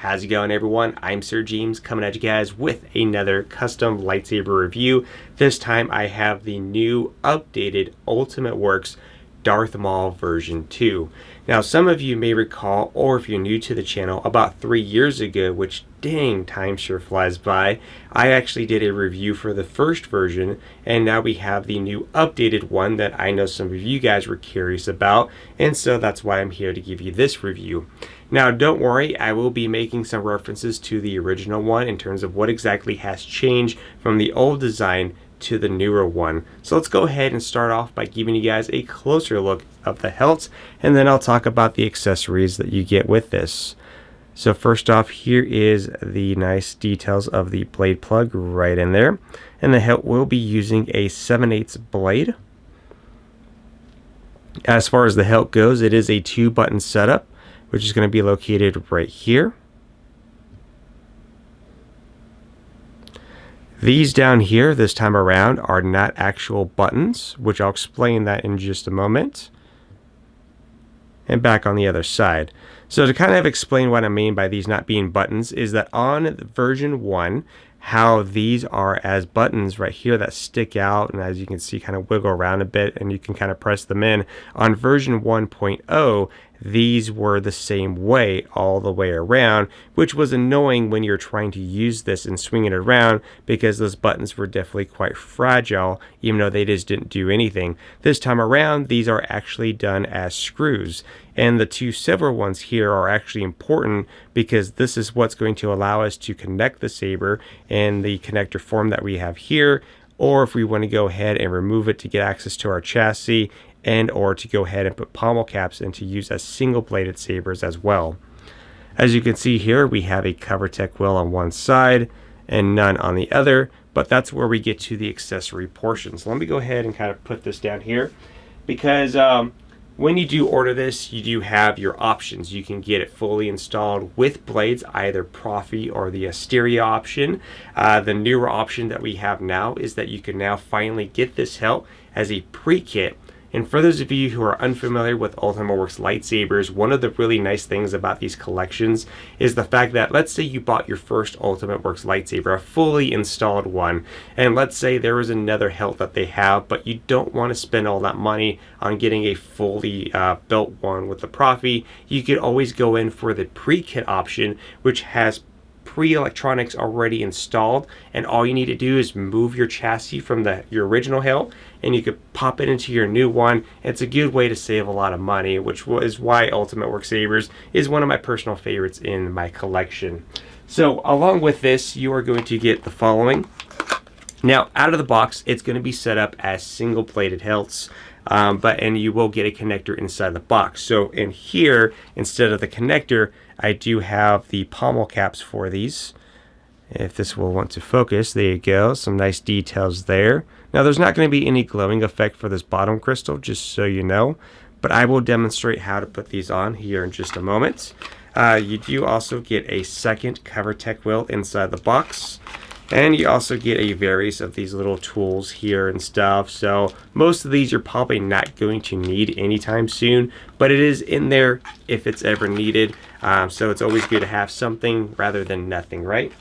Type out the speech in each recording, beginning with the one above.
How's it going, everyone? I'm Sir James coming at you guys with another custom lightsaber review. This time I have the new updated Ultimate Works Darth Maul version 2. Now some of you may recall, or if you're new to the channel, about 3 years ago, which dang, time sure flies by, I actually did a review for the first version, and now we have the new updated one that I know some of you guys were curious about, and so that's why I'm here to give you this review. Now don't worry, I will be making some references to the original one in terms of what exactly has changed from the old design to the newer one. So let's go ahead and start off by giving you guys a closer look of the hilt, and then I'll talk about the accessories that you get with this. So first off, here is the nice details of the blade plug right in there, and the hilt will be using a 7/8 blade. As far as the hilt goes, it is a 2-button setup, which is going to be located right here. These down here this time around are not actual buttons, which I'll explain that in just a moment. And back on the other side. So to kind of explain what I mean by these not being buttons is that on version 1, how these are as buttons right here that stick out, and as you can see kind of wiggle around a bit, and you can kind of press them in. On version 1.0, these were the same way all the way around, which was annoying when you're trying to use this and swing it around, because those buttons were definitely quite fragile, even though they just didn't do anything. This time around, these are actually done as screws, and the 2 silver ones here are actually important because this is what's going to allow us to connect the saber in the connector form that we have here, or if we want to go ahead and remove it to get access to our chassis, and or to go ahead and put pommel caps and to use as single bladed sabers as well. As you can see here, we have a cover tech wheel on one side and none on the other, but that's where we get to the accessory portion. So let me go ahead and kind of put this down here, because when you do order this, you do have your options. You can get it fully installed with blades, either Profi or the Asteria option. The newer option that we have now is that you can now finally get this hilt as a pre-kit. And for those of you who are unfamiliar with Ultimate Works lightsabers, one of the really nice things about these collections is the fact that, let's say you bought your first Ultimate Works lightsaber, a fully installed one, and let's say there was another hilt that they have, but you don't want to spend all that money on getting a fully built one with the Profi. You could always go in for the pre-kit option, which has pre-electronics already installed, and all you need to do is move your chassis from your original hilt, and you could pop it into your new one. It's a good way to save a lot of money, which is why Ultimate Works sabers is one of my personal favorites in my collection. So along with this, you are going to get the following. Now out of the box, it's going to be set up as single bladed hilts, and you will get a connector inside the box. So in here, instead of the connector, I do have the pommel caps for these. If this will want to focus, there you go, some nice details there. Now there's not going to be any glowing effect for this bottom crystal, just so you know, but I will demonstrate how to put these on here in just a moment. You do also get a second cover tech wheel inside the box, and you also get a various of these little tools here and stuff. So most of these you're probably not going to need anytime soon, but it is in there if it's ever needed. So it's always good to have something rather than nothing, right?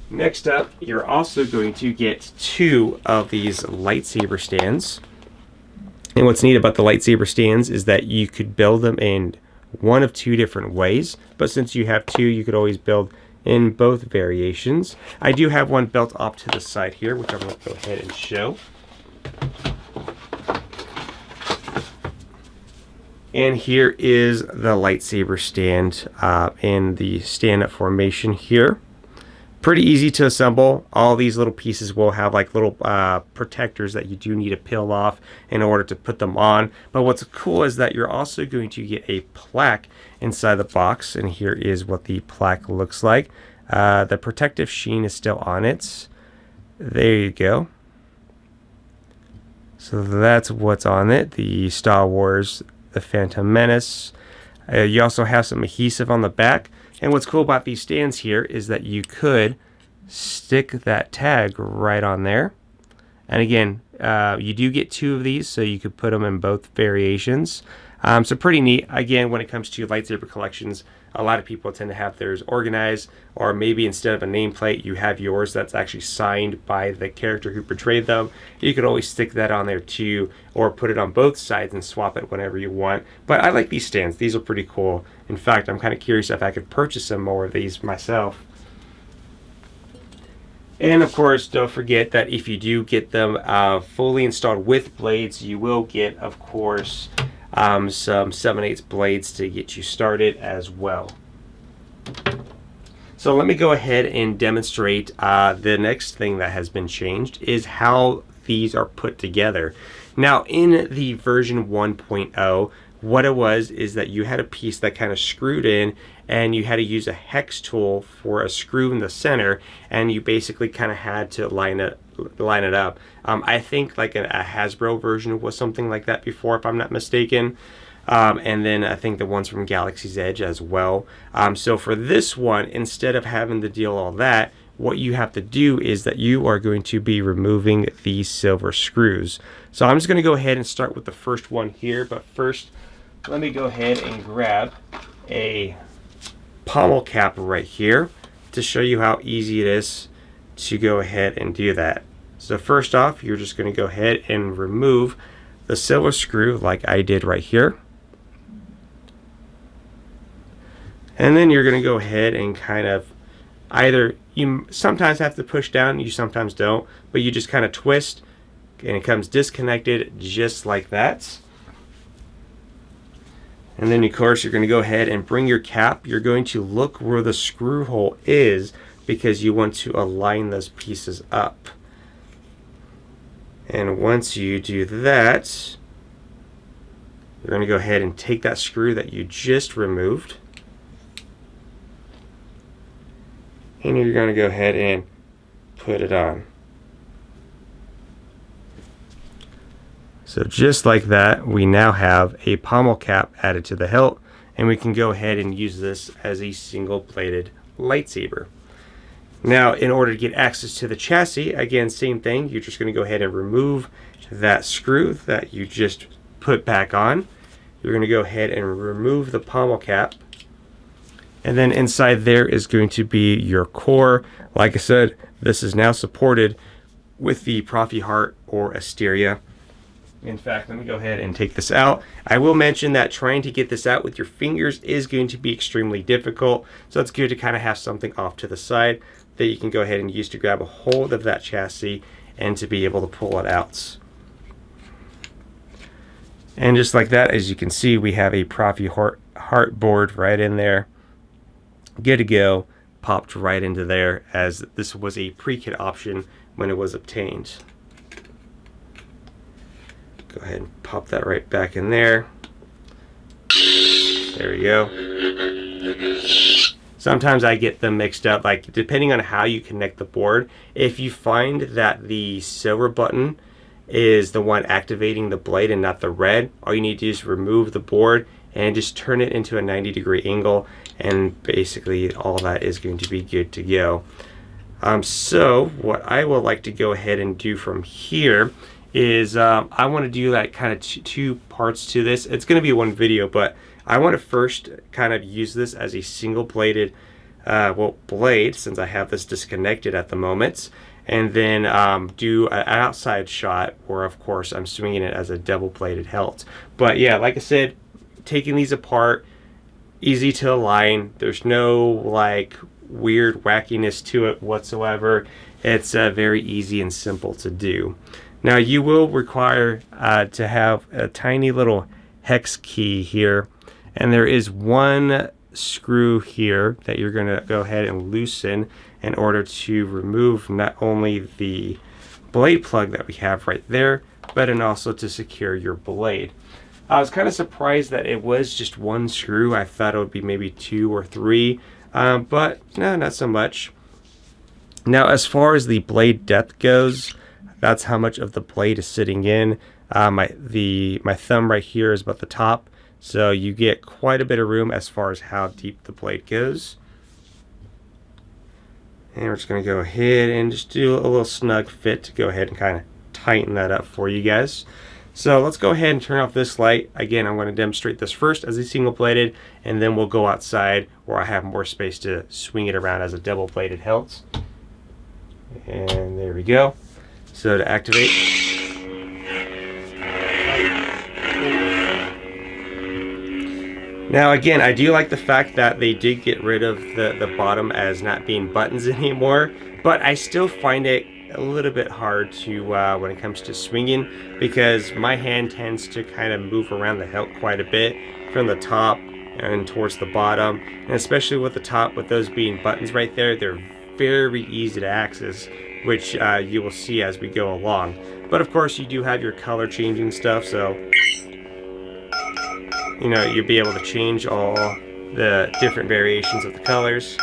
Next up, you're also going to get 2 of these lightsaber stands. And what's neat about the lightsaber stands is that you could build them in one of 2 different ways, but since you have 2, you could always build in both variations. I do have one built off to the side here, which I'm going to go ahead and show. And here is the lightsaber stand in the stand-up formation here. Pretty easy to assemble. All these little pieces will have like little protectors that you do need to peel off in order to put them on. But what's cool is that you're also going to get a plaque inside the box, and here is what the plaque looks like. The protective sheen is still on it. There you go. So that's what's on it. The Star Wars, the Phantom Menace. You also have some adhesive on the back. And what's cool about these stands here is that you could stick that tag right on there. And again, you do get 2 of these, so you could put them in both variations. So pretty neat. Again, when it comes to lightsaber collections, a lot of people tend to have theirs organized, or maybe instead of a nameplate, you have yours that's actually signed by the character who portrayed them. You could always stick that on there too, or put it on both sides and swap it whenever you want. But I like these stands. These are pretty cool. In fact, I'm kind of curious if I could purchase some more of these myself. And of course, don't forget that if you do get them fully installed with blades, you will get, of course, some 7/8 blades to get you started as well. So let me go ahead and demonstrate the next thing that has been changed is how these are put together. Now in the version 1.0, what it was is that you had a piece that kind of screwed in, and you had to use a hex tool for a screw in the center, and you basically kind of had to line it up. I think like a Hasbro version was something like that before, if I'm not mistaken. And then I think the ones from Galaxy's Edge as well. So for this one, instead of having to deal all that, what you have to do is that you are going to be removing these silver screws. So I'm just going to go ahead and start with the first one here, but first let me go ahead and grab a pommel cap right here to show you how easy it is to go ahead and do that. So first off, you're just going to go ahead and remove the silver screw like I did right here. And then you're going to go ahead and kind of either, you sometimes have to push down, you sometimes don't, but you just kind of twist and it comes disconnected just like that. And then of course you're going to go ahead and bring your cap. You're going to look where the screw hole is because you want to align those pieces up. And once you do that, you're going to go ahead and take that screw that you just removed, and you're going to go ahead and put it on. So just like that, we now have a pommel cap added to the hilt, and we can go ahead and use this as a single-bladed lightsaber. Now, in order to get access to the chassis, again, same thing. You're just going to go ahead and remove that screw that you just put back on. You're going to go ahead and remove the pommel cap. And then inside there is going to be your core. Like I said, this is now supported with the Prophy Heart or Asteria. In fact, let me go ahead and take this out. I will mention that trying to get this out with your fingers is going to be extremely difficult. So it's good to kind of have something off to the side that you can go ahead and use to grab a hold of that chassis and to be able to pull it out. And just like that, as you can see, we have a Prophy Heart board right in there. Good to go. Popped right into there, as this was a pre-kit option when it was obtained. Go ahead and pop that right back in there. There we go. Sometimes I get them mixed up, like depending on how you connect the board. If you find that the silver button is the one activating the blade and not the red, all you need to do is remove the board and just turn it into a 90-degree angle, and basically all that is going to be good to go. So what I would like to go ahead and do from here is I want to do like kind of two parts to this. It's going to be one video, but I want to first kind of use this as a single-bladed blade, since I have this disconnected at the moment, and then do an outside shot where, of course, I'm swinging it as a double-bladed hilt. But yeah, like I said, taking these apart, easy to align. There's no like weird wackiness to it whatsoever. It's very easy and simple to do. Now you will require to have a tiny little hex key here, and there is one screw here that you're going to go ahead and loosen in order to remove not only the blade plug that we have right there, but and also to secure your blade. I was kind of surprised that it was just one screw. I thought it would be maybe 2 or 3, but no, not so much. Now as far as the blade depth goes, that's how much of the blade is sitting in. My thumb right here is about the top, so you get quite a bit of room as far as how deep the blade goes. And we're just going to go ahead and just do a little snug fit to go ahead and kind of tighten that up for you guys. So let's go ahead and turn off this light. Again, I'm going to demonstrate this first as a single plated, and then we'll go outside where I have more space to swing it around as a double plated hilt. And there we go. So to activate, now again, I do like the fact that they did get rid of the bottom as not being buttons anymore, but I still find it a little bit hard to when it comes to swinging, because my hand tends to kind of move around the hilt quite a bit from the top and towards the bottom, and especially with the top, with those being buttons right there, they're very easy to access, which you will see as we go along. But of course you do have your color changing stuff, so you know, you'll be able to change all the different variations of the colors.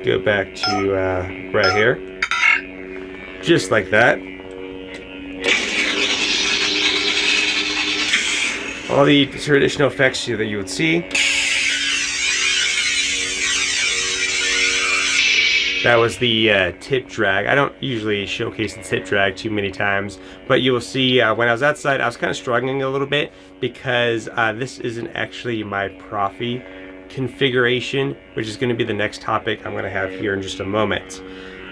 Go back to right here, just like that. All the traditional effects that you would see. That was the tip drag. I don't usually showcase the tip drag too many times, but you will see when I was outside, I was kind of struggling a little bit because this isn't actually my Profi configuration, which is going to be the next topic I'm going to have here in just a moment.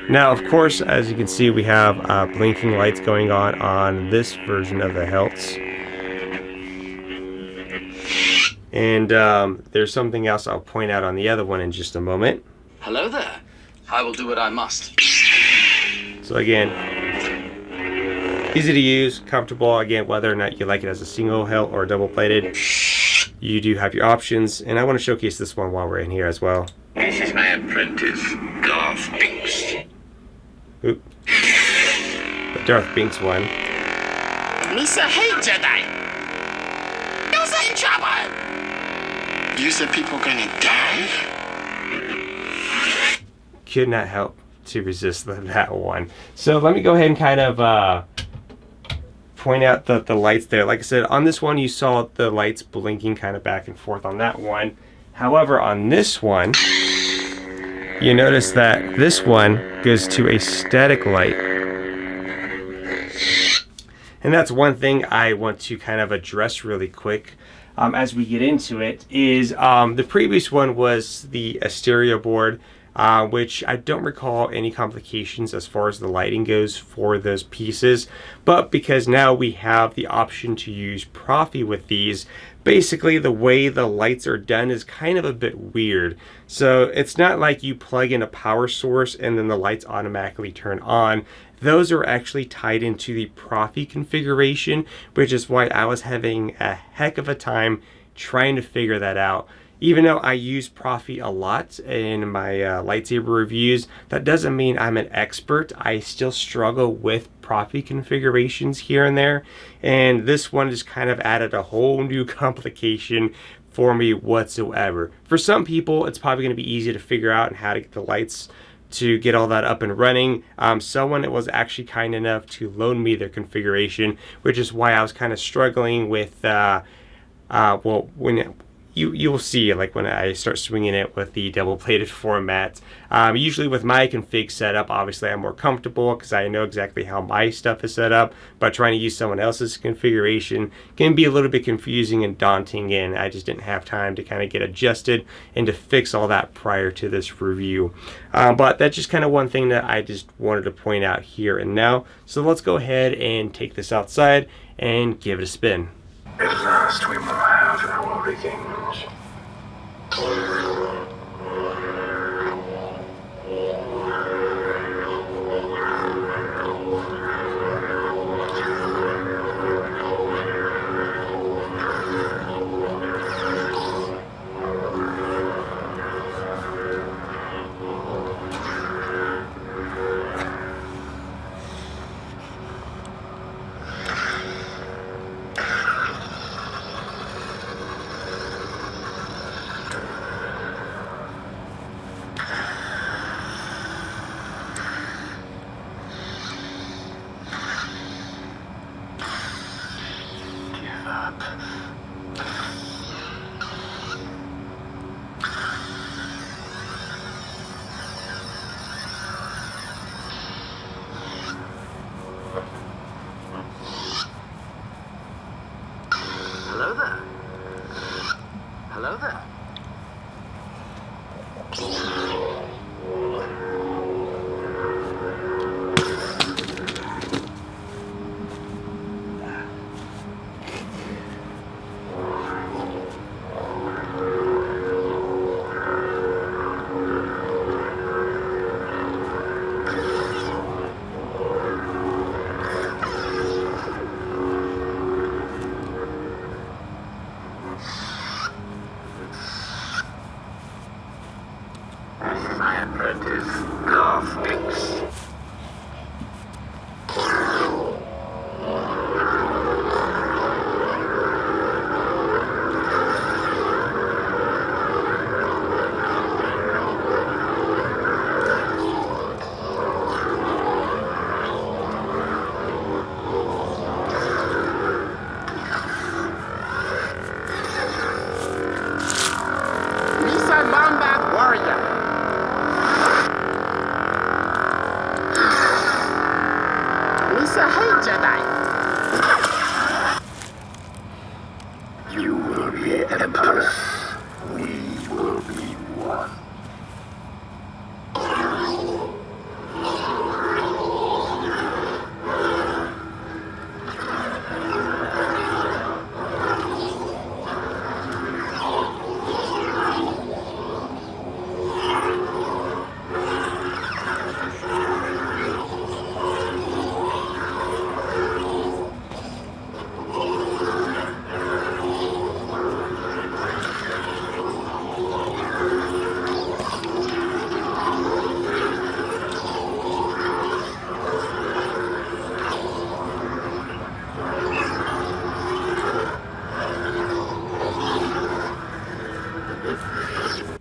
Now, of course, as you can see, we have blinking lights going on this version of the hilts. And there's something else I'll point out on the other one in just a moment. Hello there. I will do what I must. So again, easy to use, comfortable. Again, whether or not you like it as a single hilt or double plated, you do have your options. And I want to showcase this one while we're in here as well. This is my apprentice, Darth Binks. Oop. The Darth Binks one. Mr. Hey Jedi! You're in trouble! You said people gonna die? Could not help to resist that one. So let me go ahead and kind of point out the lights there. Like I said, on this one you saw the lights blinking kind of back and forth on that one. However, on this one, you notice that this one goes to a static light. And that's one thing I want to kind of address really quick as we get into it, is the previous one was the stereo board, which I don't recall any complications as far as the lighting goes for those pieces. But because now we have the option to use Profi with these, basically the way the lights are done is kind of a bit weird. So it's not like you plug in a power source and then the lights automatically turn on. Those are actually tied into the Profi configuration, which is why I was having a heck of a time trying to figure that out. Even though I use Profi a lot in my lightsaber reviews, that doesn't mean I'm an expert. I still struggle with Profi configurations here and there, and this one just kind of added a whole new complication for me whatsoever. For some people, it's probably going to be easy to figure out and how to get the lights to get all that up and running. Someone was actually kind enough to loan me their configuration, which is why I was kind of struggling with, well, when you will see, like when I start swinging it with the double-plated format. Usually with my config setup, obviously I'm more comfortable because I know exactly how my stuff is set up, but trying to use someone else's configuration can be a little bit confusing and daunting, and I just didn't have time to kind of get adjusted and to fix all that prior to this review. But that's just kind of one thing that I just wanted to point out here and now. So let's go ahead and take this outside and give it a spin. At last we will have our revenge. Darth Pinks. You will be Empress. We will be one.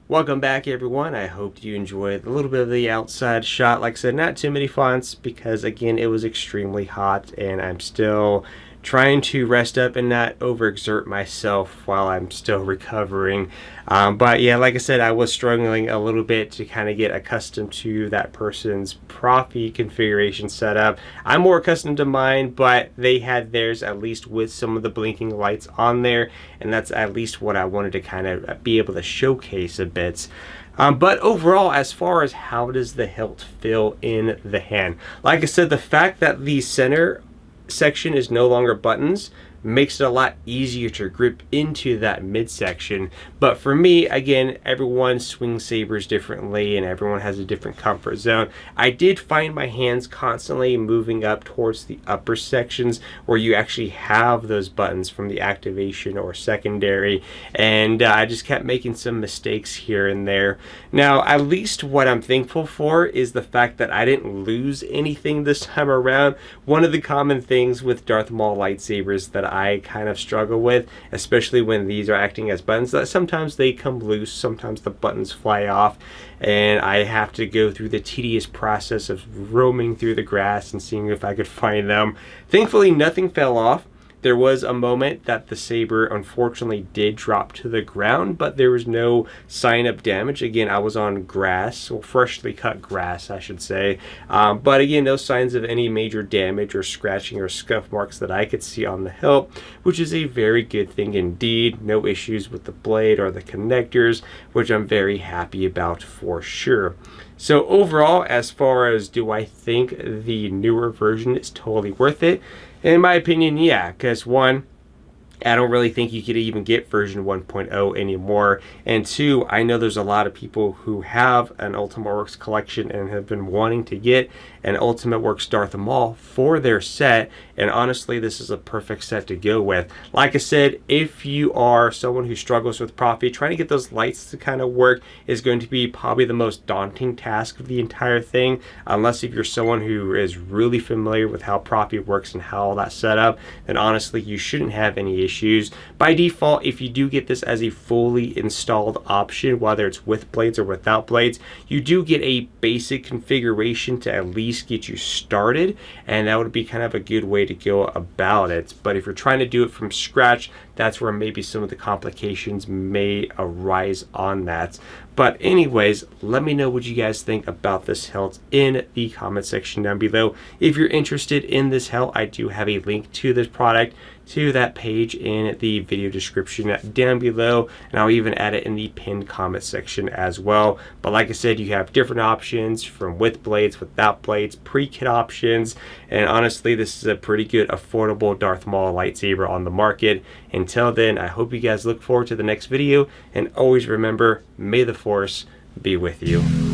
Welcome back, everyone. I hope you enjoyed a little bit of the outside shot. Like I said, not too many fonts because, again, it was extremely hot and I'm still trying to rest up and not overexert myself while I'm still recovering. But yeah, like I said, I was struggling a little bit to kind of get accustomed to that person's Profi configuration setup. I'm more accustomed to mine, but they had theirs at least with some of the blinking lights on there, and that's at least what I wanted to kind of be able to showcase a bit. But overall, as far as how does the hilt feel in the hand, like I said, the fact that the center section is no longer buttons makes it a lot easier to grip into that midsection. But for me, again, everyone swings sabers differently and everyone has a different comfort zone. I did find my hands constantly moving up towards the upper sections where you actually have those buttons from the activation or secondary, and I just kept making some mistakes here and there. Now, at least what I'm thankful for is the fact that I didn't lose anything this time around. One of the common things with Darth Maul lightsabers that I kind of struggle with, especially when these are acting as buttons, that sometimes they come loose, sometimes the buttons fly off, and I have to go through the tedious process of roaming through the grass and seeing if I could find them. Thankfully, nothing fell off. There was a moment that the saber unfortunately did drop to the ground, but there was no sign of damage. Again, I was on grass, or freshly cut grass, I should say. But again, no signs of any major damage or scratching or scuff marks that I could see on the hilt, which is a very good thing indeed. No issues with the blade or the connectors, which I'm very happy about for sure. So overall, as far as do I think the newer version is totally worth it? In my opinion, yeah, because one, I don't really think you could even get version 1.0 anymore. And two, I know there's a lot of people who have an Ultimate Works collection and have been wanting to get an Ultimate Works Darth Maul for their set. And honestly, this is a perfect set to go with. Like I said, if you are someone who struggles with Profi, trying to get those lights to kind of work is going to be probably the most daunting task of the entire thing. Unless if you're someone who is really familiar with how Profi works and how all that's set up, then honestly, you shouldn't have any issues. By default, if you do get this as a fully installed option, whether it's with blades or without blades, you do get a basic configuration to at least get you started, and that would be kind of a good way to go about it. But if you're trying to do it from scratch, that's where maybe some of the complications may arise on that. But anyways, let me know what you guys think about this hilt in the comment section down below. If you're interested in this hilt, I do have a link to this product, to that page in the video description down below, and I'll even add it in the pinned comment section as well. But like I said, you have different options from with blades, without blades, pre-kit options, and honestly, this is a pretty good affordable Darth Maul lightsaber on the market. Until then, I hope you guys look forward to the next video, and always remember, may the Force be with you.